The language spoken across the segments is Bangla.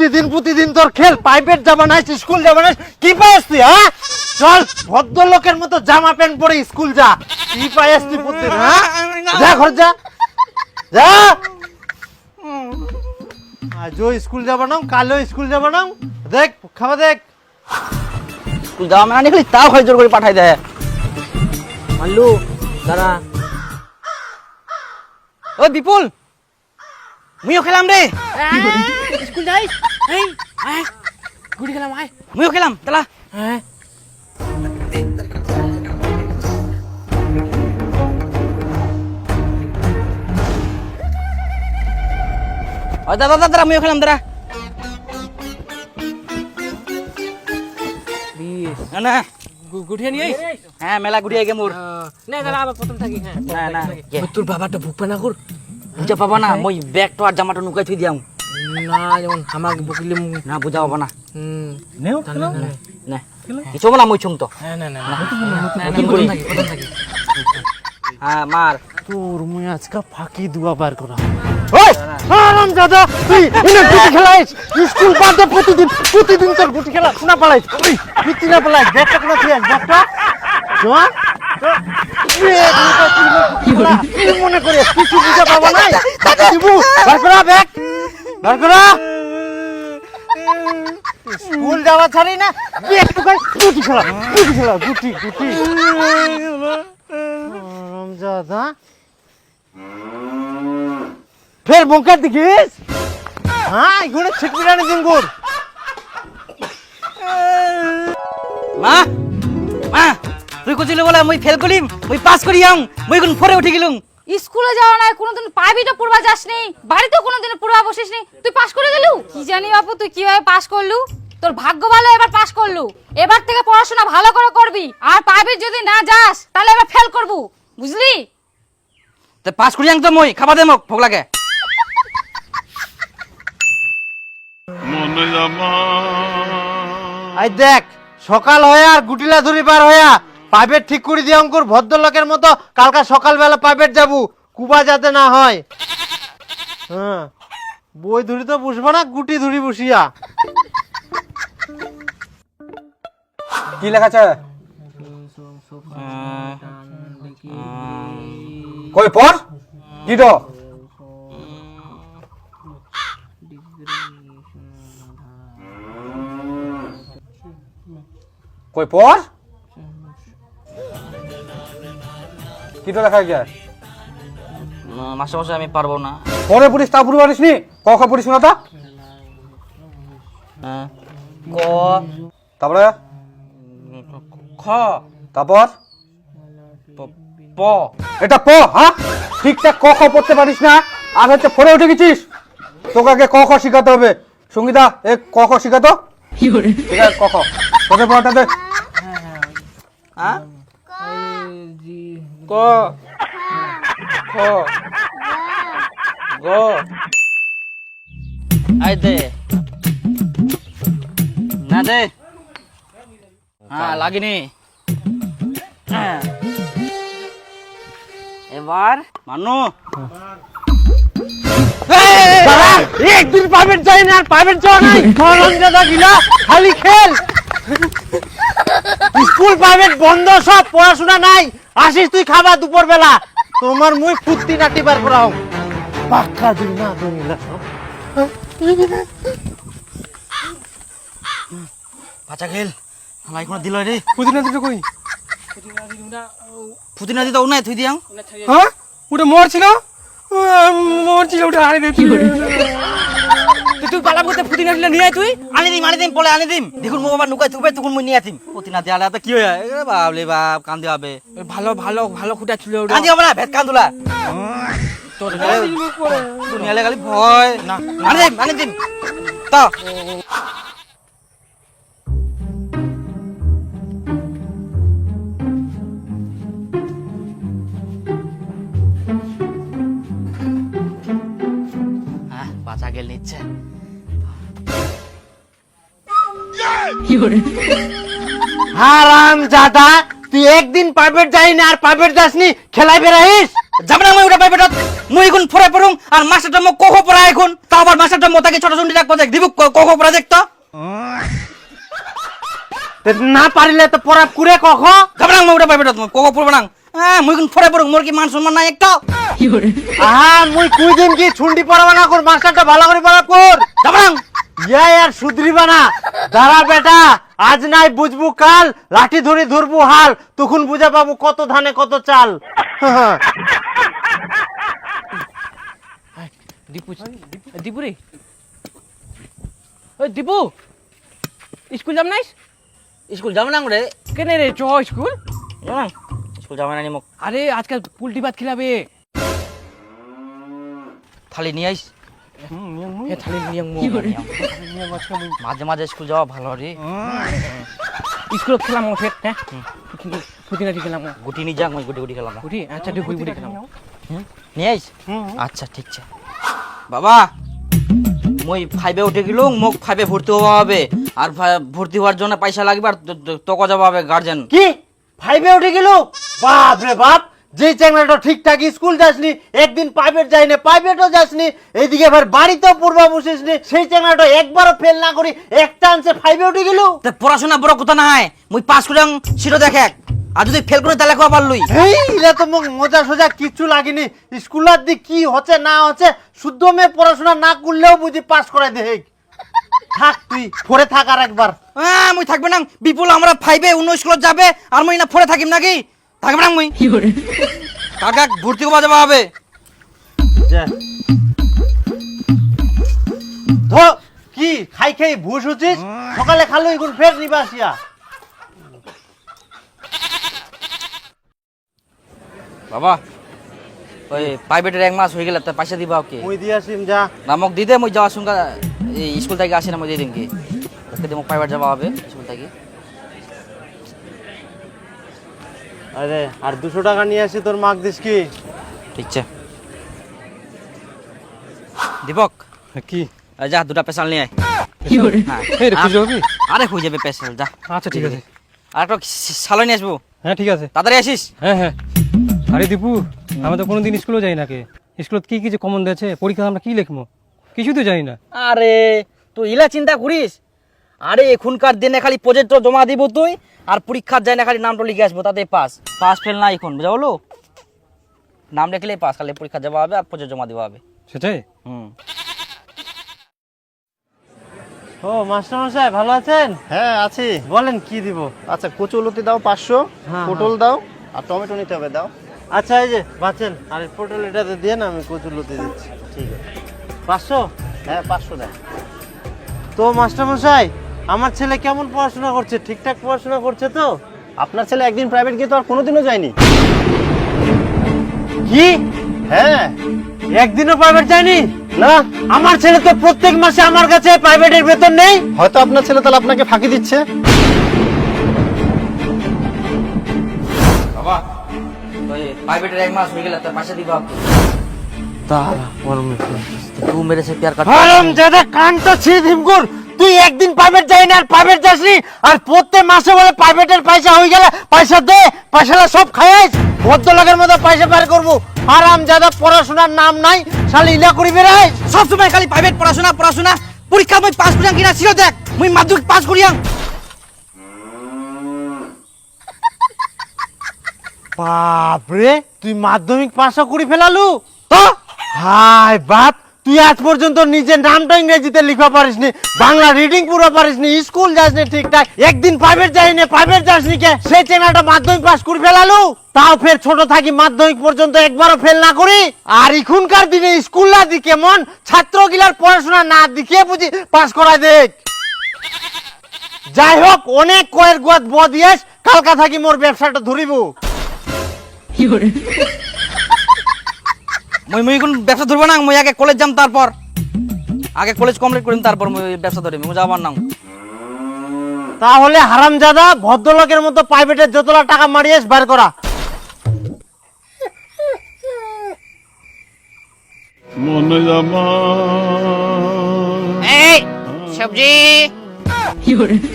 প্রতিদিন তোর খেল, প্রাইভেট যাবা না, স্কুল যাবা না, কি পাইস তুই? হ্যাঁ চল ভদ্রলোকের মতো জামা প্যান্ট পরে স্কুল যা। কি পাইস তুই প্রতিদিন? হ্যাঁ যা ঘর যা যা। আজও স্কুল যাবা না, কালও স্কুল যাবা না। দেখ খাওয়া দেখ। স্কুল যাওয়া মানে খালি তাও খালি জোর করে পাঠাই দেয়। মাল্লু দাঁড়া। ও বিপুল, মুইও খেলাম রে। স্কুল যাইস? এই আয় গুড়ি খেলাম আয়। মুইও খেলাম তালা। হ্যাঁ ও দাদা দাদা মুইও খেলাম দাঁড়া। না গুঠিয়ে নিয়ে আইস? হ্যাঁ মেলা ঘুরিয়ে গে মোর। না দাঁড়া আবার প্রথম থাকি। হ্যাঁ না না তোর বাবাটা ভুক পানা কর। বুঝা পাবা না, মই ব্যাগটো আর জামাটো নুকাই থই দিয়াম। না যেমন আমাকে বকিলে না বুঝা পাবা না। নেও না না কিছু না মই ছুং তো। না না প্রথম থাকি। হ্যাঁ মার। তোর মুই আজকে ফাঁকি দুয়া বার করা। ওই আরাম দাদা, তুই ইনে গুটি খেলাইস, স্কুল বাদ দে, প্রতিদিন তোর গুটি খেলা শোনা পালাইস। ওই গুটি না পালাইস, ব্যাগটা কোনা তুই ব্যাগটা জোয়া কি মনে করে কিছু বুঝা পাবা নাই? দিবু বার করা ব্যাগ, বার করা। স্কুল যাওয়া ছাড়ি না, ব্যাগ টুকাই গুটি খেলা গুটি রামজাদা। ফের বঙ্কার দেখিস? হ্যাঁ এগুলো ছিটপিটানি দিন গুড়। মা মা তুই কইছিল বলে মই ফেল করিম, মই পাস করিয়াম, মই কোন ফরে উঠে গেলুম। স্কুলে যাওয়া নাই, কোনোদিন প্রাইভেটে পড়বা যাসনি, বাড়িতেও কোনোদিন পড়বা বসিসনি, তুই পাস করে গেলু? কি জানি বাপু তুই কিভাবে পাস করলু? তোর ভাগ্য ভালো এবার পাস করলু। এবার থেকে পড়াশোনা ভালো করে করবি, আর প্রাইভেট যদি না যাস তাহলে এবার ফেল করবু, বুঝলি? তে পাস করিয়াম তো মই, খাবা দে মোক ভোক লাগে। আই দেখ সকাল হয়ে আর গুটিলা ধরি পার হইয়া প্রাইভেট ঠিক করে দিয়ে অঙ্কুর ভদ্রলোকের মতো কালকা সকালবেলা প্রাইভেট যাবো, কুবা যাতে না হয়। হ্যাঁ বই ধরি তো বসবো না, গুটি ধরি বসিয়া। কি লেখা আছে? কই পড় কি তো কই পড় কি তো লেখা আছে? মাসে মাসে আমি পারবো না। পরে পড়িস তা পুরো পারিস নি? ক খ পড়িস না তা? ক তারপরে খ তারপর প। এটা প? হ্যাঁ ঠিকঠাক ক খ পড়তে পারিস না আর হচ্ছে পরে উঠে গেছিস। তোকে আগে ক খ শিখাতে হবে। সঙ্গীতা এ ক খ শিখাতো। ঠিক আছে ক খ তোকে পড়াটা দে। হ্যাঁ ক খ গ আই দে না দে। হ্যাঁ লাগিনি। হ্যাঁ এবার মানু একদিন প্রাইভেট যাই না, আর প্রাইভেট যাওয়া নাই। রামজাদা গিলা খালি খেল, স্কুল প্রাইভেট বন্ধ, সব পড়াশোনা নাই। আসিস তুই খাবা দুপুর বেলা, তোমার মুই ফুর্তি নাটি বার করা হোক পাক্কা দিন না দমিলা। বাচ্চা খেল হালাই কোনো দিল রে। পুদিনা দিতে কই? ফুটিনা দিতে নাই থুই দিয়াম। হ্যাঁ ওটা মরছিল ওটা হারিয়ে দে। তুই পালাম করতে ফুটিনা দিলে নিয়ে তুই আনি দিম পলে আনি দিম। দেখুন মো বাবা নুকাই থুবে তখন মই নিয়ে আতিম। ফুটিনা দেয়ালে তো কি হয় বাবলে বাপ কান্দি হবে। ভালো ভালো ভালো খুঁটা ছিল ওটা। কান্দি হবে না ভেট কান্দুলা তোর দুনিয়ালে খালি ভয় না। আনি দিম তো বাঁচা গেল নিচ্ছে। হারাম জাদা, তুই একদিন প্রাইভেট যাই না আর প্রাইভেট যাসনি, খেলাই বেড়াইস। যাব না মই ওটা প্রাইভেটত মই এখন ফরে পড়ুং আর মাস্টারটা মোক কখ পড়া এখন তা আবার মাস্টারটা মতাকে ছোট চুন্ডি রাখবো দেখ দিব কখ পড়া দেখ তো না পারিলে তো পড়া কুরে কখ যাব না মই ওটা প্রাইভেটত কখ পড়ব না হ্যাঁ মই এখন ফরে পড়ুং মোর কি মান সম্মান নাই একটা আহা মুই কুই দিন কি ছুন্ডি পড়াবা না কর মাস্টারটা ভালো করে পড়া কর যাব না ইয়া আর সুধরিবা না দাঁড়া বেটা আজ নাই বুঝবু কাল লাঠি ধরে ধরবু হাল তখন বুঝা পাবো কত ধানে কত চাল দীপু দীপু রে ওই দীপু স্কুল যাম নাইস স্কুল যাব না রে কেনে রে চ স্কুল স্কুল যাব না নি মোক আরে আজকাল পুলটি ভাত খিলাবে থালি নিয়ে আইস এ থালি নিয়ম মাঝে মাঝে স্কুল যাওয়া ভালো রে স্কুলত খেলাম ফের হ্যাঁ পুতিনাটি খেলাম গুটি নি যাক মই গুটি গুটি খেলাম গুটি আচ্ছা দেখি গুটি খেলাম নিয়ে আইস আচ্ছা ঠিক আছে বাবা মই 5 এ উঠে গেলুম মোক 5 এ ভর্তি হওয়া হবে আর ভর্তি হওয়ার জন্য পয়সা লাগবে আর তোকে যাওয়া হবে গার্জেন কি ফাইভে উঠে গেল বাপ রে বাপ যে চ্যাংড়াটা ঠিকঠাক স্কুল যাসনি একদিন প্রাইভেট যাই না প্রাইভেটও যাসনি এইদিকে এবার বাড়িতেও পড়বা বসিসনি সেই চ্যাংড়াটা একবারও ফেল না করি এক চান্সে ফাইভে উঠে গেল তা পড়াশোনা বড় কথা না হয় মুই পাস করাং সিটো দেখে আর যদি ফেল করে তাহলে কো পারলুই এই ইলা তো মোক মজা সোজা কিচ্ছু লাগেনি স্কুলের দিক কি হচ্ছে না হচ্ছে শুদ্ধ মেয়ে পড়াশোনা না করলেও বুঝি পাস করাই দে থাক তুই পড়ে থাক আর একবার হ্যাঁ মুই থাকবে না বিপুল আমরা 5 এ অন্য স্কুলে যাবে আর মুই না পড়ে থাকিম নাকি থাকবে না মুই কাকা ভর্তি হওয়া যাবে হবে যা ধো কি খাই খাই ভুষ হচ্ছিস সকালে খালো এখন ফের নিবাসিয়া বাবা ওই প্রাইভেটের 1 মাস হয়ে গেল তা পয়সা দিবা ওকে মুই দিয়াছিম যা নামক দিদে মুই যাওয়ার সঙ্গে এই স্কুল থেকে আসি না মুই দিয়ে দিন কি ওকে দিয়ে মুখ প্রাইভেট যাওয়া হবে স্কুল থেকে আরে আর 200 টাকা নিয়ে আসি তোর মাগ দিস কি ঠিক আছে দীপক কি যা দুটা পেশাল নিয়ে আয় হ্যাঁ এই রে খুঁজে হবি আরে হয়ে যাবে পেশাল যা আচ্ছা ঠিক আছে আর একটা সালো নিয়ে আসবো হ্যাঁ ঠিক আছে তাড়াতাড়ি আসিস হ্যাঁ হ্যাঁ আরে দীপু আমরা তো কোনোদিন স্কুলে যাই না কে স্কুলত কি কি যে কমন দিয়েছে পরীক্ষা আমরা কি লিখবো কিছু তো জানি না আরে তুই ইলা চিন্তা করিস আরে এখনকার দিনে খালি প্রজেক্ট জমা দিব তুই আর পরীক্ষার যায় না খালি নামটা লিখে আসবো তাতে পাস পাস ফেল না এখন বুঝা হলো নাম লিখলেই পাস খালি পরীক্ষা যাওয়া হবে আর প্রজেক্ট জমা দেওয়া হবে সেটাই ও মাস্টার মশাই ভালো আছেন হ্যাঁ আছি। বলেন কি দিব আচ্ছা কচুলতি দাও 500, হ্যাঁ, পটল দাও আর টমেটো নিতে হবে দাও। আচ্ছা এই যে বাঁচেন আর পটল এটাতে দিয়ে না আমি কচুলতি দিচ্ছি ঠিক আছে 500 হ্যাঁ 500 দাও। তো মাস্টার মশাই আমার ছেলে কেমন পড়াশোনা করছে ঠিকঠাক পড়াশোনা করছে তো আপনার ছেলে একদিন প্রাইভেট গিয়ে তো আর কোনোদিনও যায়নি। কি হ্যাঁ একদিনও প্রাইভেট যায়নি না আমার ছেলে তো প্রত্যেক মাসে আমার কাছে প্রাইভেটের বেতন নেই হয়তো আপনার ছেলে তাহলে আপনাকে ফাঁকি দিচ্ছে। বাবা ওই প্রাইভেটের 1 মাস হয়ে গেল তার পয়সা দিবা তারা তু মেরে সে প্যার কাট হারাম জাদা কানটা ছিঁড়ে দিমকুর তুই একদিন প্রাইভেট যাই না আর প্রাইভেট যাসনি আর প্রত্যেক মাসে বলে প্রাইভেটের পয়সা হয়ে গেলে পয়সা দে পয়সাটা সব খাইস ভদ্রলোকের মতো পয়সা পার করবো হারাম জাদা পড়াশোনার নাম নাই শালি ইলা করি বেড়াই সব সময় খালি প্রাইভেট পড়াশোনা পড়াশোনা পরীক্ষা মই পাস করিয়াং কিনা ছিল দেখ মই মাধ্যমিক পাস করিয়াং বাপরে তুই মাধ্যমিক পাশও করে ফেলালু তো হাই বাপ তুই আজ পর্যন্ত নিজের নামটা ইংরেজিতে লিখা পারিসনি বাংলা রিডিং পুরো পারিসনি স্কুল যাসনি ঠিকঠাক একদিন প্রাইভেট যাইনি প্রাইভেট যাসনি কে সেই চেনাটা মাধ্যমিক পাস করে ফেলালু তাও ফের ছোট থাকি মাধ্যমিক পর্যন্ত একবারও ফেল না করি আর এখনকার দিনে স্কুল না দি কেমন ছাত্রগুলার পড়াশোনা না দিকে বুঝি পাস করায় দেখ যাই হোক অনেক কয়ের গোয়াত বদিয়াস কালকা থাকি মোর ব্যবসাটা ধরিব মই মই কোন ব্যবসা ধরব না মই আগে কলেজ যাম তারপর আগে কলেজ কমপ্লিট করিম তারপর মই ব্যবসা ধরিম মই যাবার না তাহলে হারামজাদা ভদ্রলোকের মতো প্রাইভেটের যতলা টাকা মারিয়েস বার করা এই সবজি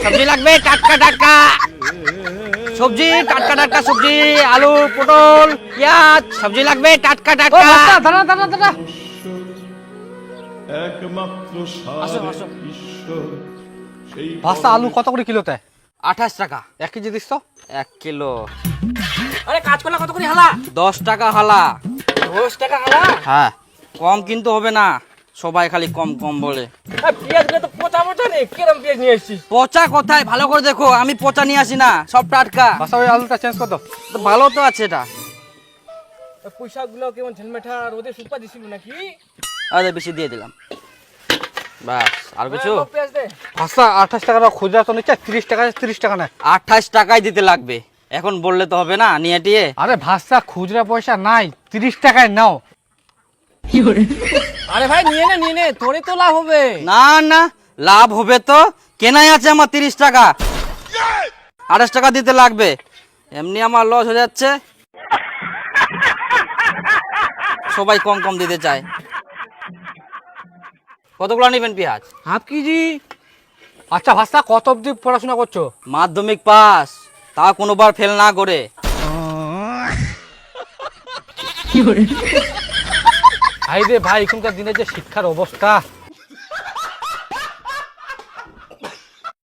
সবজি লাগবে টাটকা টাটকা সবজি টাটকা টাটকা সবজি, আলু পটল পেঁয়াজ সবজি লাগবে টাটকা ও টাটকা। ভাস্তা, দাঁড়া দাঁড়া দাঁড়া। আসো আসো। ভাস্তা, আলু কত করে কিলো তাই? 28 টাকা 1 কেজি দিস তো। 1 কিলো। আরে কাঁচকলা কত করে হালা? 10 টাকা হালা। 10 টাকা হালা? হ্যাঁ, কম কিন্তু হবে না, সবাই খালি কম কম বলে। পেঁয়াজ গুলো তো পচা পচা নেই, কিরম পেঁয়াজ নিয়ে এসেছিস? পচা কোথায়, ভালো করে দেখো, আমি পচা নিয়ে আসি না, সব টাটকা। ভাস্তা, ওই আলুটা চেঞ্জ কর দাও। তো ভালো তো আছে এটা। পয়সা গুলো কেমন ঝেলমেঠা রোদে শুকা দিছিল নাকি? আরে বেশি দিয়ে দিলাম, বাস। আর কিছু? পেঁয়াজ দে। ভাস্তা, 28 টাকা খুচরা তো নিচ্ছে, 30 টাকা 30 টাকা নেয়। 28 টাকাই দিতে লাগবে, এখন বললে তো হবে না নিয়ে টিয়ে। আরে ভাস্তা, খুচরা পয়সা নাই, 30 টাকায় নাও। আরে ভাই নিয়ে নে, তোরই তো লাভ হবে। না না, লাভ হবে তো, কেনাই আছে আমার 30 টাকা, 28 টাকা দিতে লাগবে, এমনি আমার লস হয়ে যাচ্ছে, সবাই কম কম দিতে চায়। কতগুলো নেবেন পেঁয়াজ? Half KG. আচ্ছা ভাস্তা, কত অবধি পড়াশোনা করছো? মাধ্যমিক পাস, তা কোনোবার ফেল না করে। ভাই রে ভাই, এখনকার দিনে যে শিক্ষার অবস্থা,